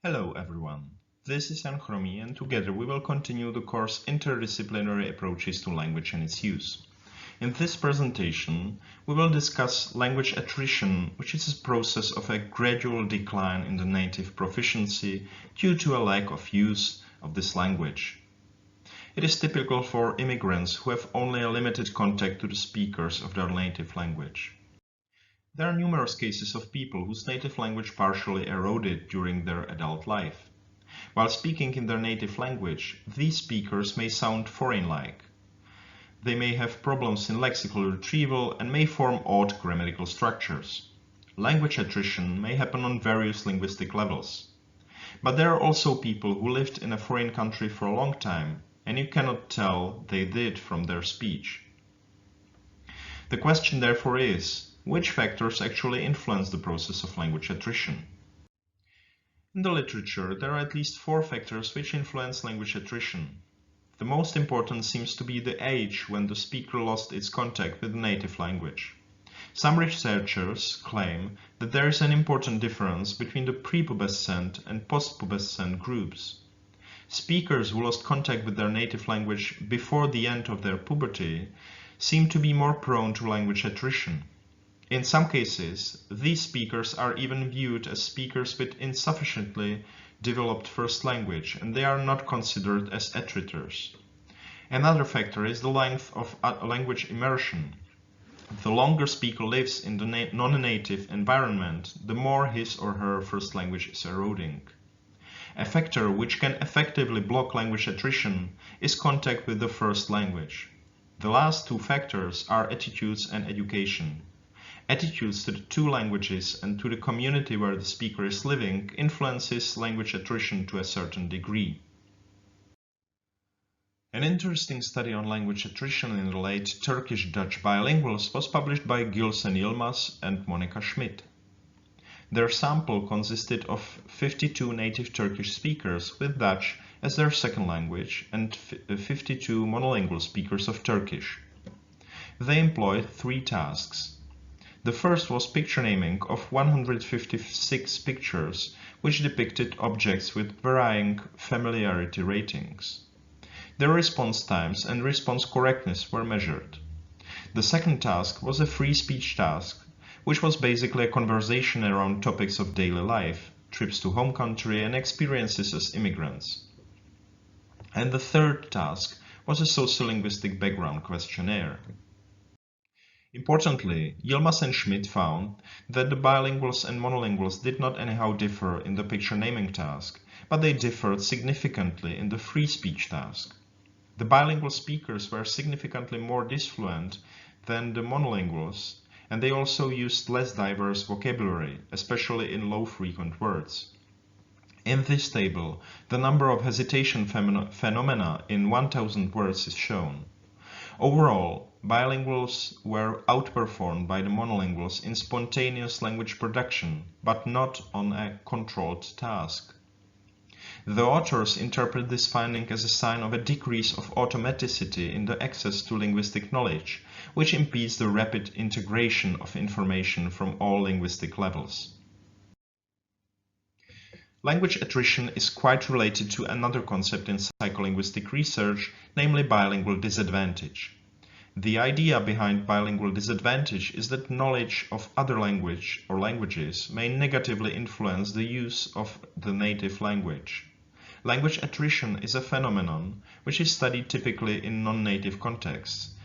Hello everyone, this is Chromý and together we will continue the course Interdisciplinary Approaches to Language and its Use. In this presentation, we will discuss language attrition, which is a process of a gradual decline in the native proficiency due to a lack of use of this language. It is typical for immigrants who have only a limited contact to the speakers of their native language. There are numerous cases of people whose native language partially eroded during their adult life. While speaking in their native language, these speakers may sound foreign-like. They may have problems in lexical retrieval and may form odd grammatical structures. Language attrition may happen on various linguistic levels. But there are also people who lived in a foreign country for a long time, and you cannot tell they did from their speech. The question therefore is, which factors actually influence the process of language attrition? In the literature, there are at least 4 factors which influence language attrition. The most important seems to be the age when the speaker lost its contact with the native language. Some researchers claim that there is an important difference between the prepubescent and postpubescent groups. Speakers who lost contact with their native language before the end of their puberty seem to be more prone to language attrition. In some cases, these speakers are even viewed as speakers with insufficiently developed first language, and they are not considered as attritors. Another factor is the length of language immersion. The longer a speaker lives in the non-native environment, the more his or her first language is eroding. A factor which can effectively block language attrition is contact with the first language. The last 2 factors are attitudes and education. Attitudes to the 2 languages and to the community where the speaker is living influences language attrition to a certain degree. An interesting study on language attrition in the late Turkish-Dutch bilinguals was published by Gils and YILMAZ and Monika Schmidt. Their sample consisted of 52 native Turkish speakers with Dutch as their second language and 52 monolingual speakers of Turkish. They employed 3 tasks. The first was picture naming of 156 pictures which depicted objects with varying familiarity ratings. Their response times and response correctness were measured. The second task was a free speech task, which was basically a conversation around topics of daily life, trips to home country and experiences as immigrants. And the third task was a sociolinguistic background questionnaire. Importantly, YILMAZ and Schmidt found that the bilinguals and monolinguals did not anyhow differ in the picture naming task, but they differed significantly in the free speech task. The bilingual speakers were significantly more disfluent than the monolinguals, and they also used less diverse vocabulary, especially in low-frequent words. In this table, the number of hesitation phenomena in 1000 words is shown. Overall, bilinguals were outperformed by the monolinguals in spontaneous language production, but not on a controlled task. The authors interpret this finding as a sign of a decrease of automaticity in the access to linguistic knowledge, which impedes the rapid integration of information from all linguistic levels. Language attrition is quite related to another concept in psycholinguistic research, namely bilingual disadvantage. The idea behind bilingual disadvantage is that knowledge of other language or languages may negatively influence the use of the native language. Language attrition is a phenomenon which is studied typically in non-native contexts,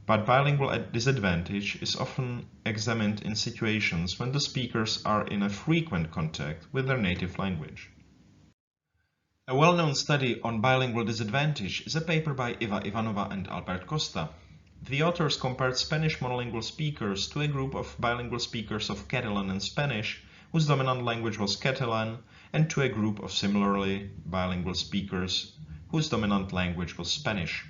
but bilingual disadvantage is often examined in situations when the speakers are in a frequent contact with their native language. A well-known study on bilingual disadvantage is a paper by Iva Ivanova and Albert Costa. The authors compared Spanish monolingual speakers to a group of bilingual speakers of Catalan and Spanish whose dominant language was Catalan, and to a group of similarly bilingual speakers whose dominant language was Spanish.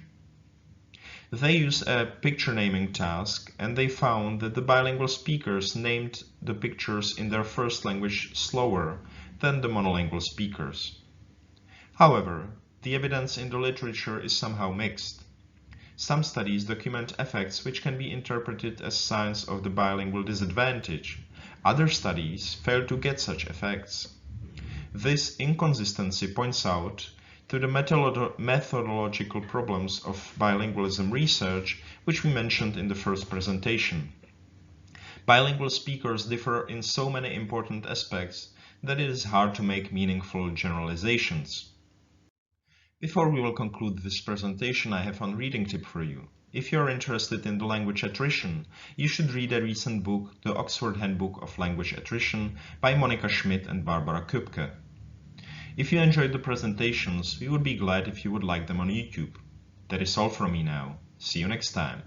They used a picture naming task, and they found that the bilingual speakers named the pictures in their first language slower than the monolingual speakers. However, the evidence in the literature is somehow mixed. Some studies document effects which can be interpreted as signs of the bilingual disadvantage. Other studies fail to get such effects. This inconsistency points out to the methodological problems of bilingualism research, which we mentioned in the first presentation. Bilingual speakers differ in so many important aspects that it is hard to make meaningful generalizations. Before we will conclude this presentation, I have one reading tip for you. If you are interested in the language attrition, you should read a recent book, The Oxford Handbook of Language Attrition by Monika SCHMID and Barbara Köpke. If you enjoyed the presentations, we would be glad if you would like them on YouTube. That is all from me now. See you next time.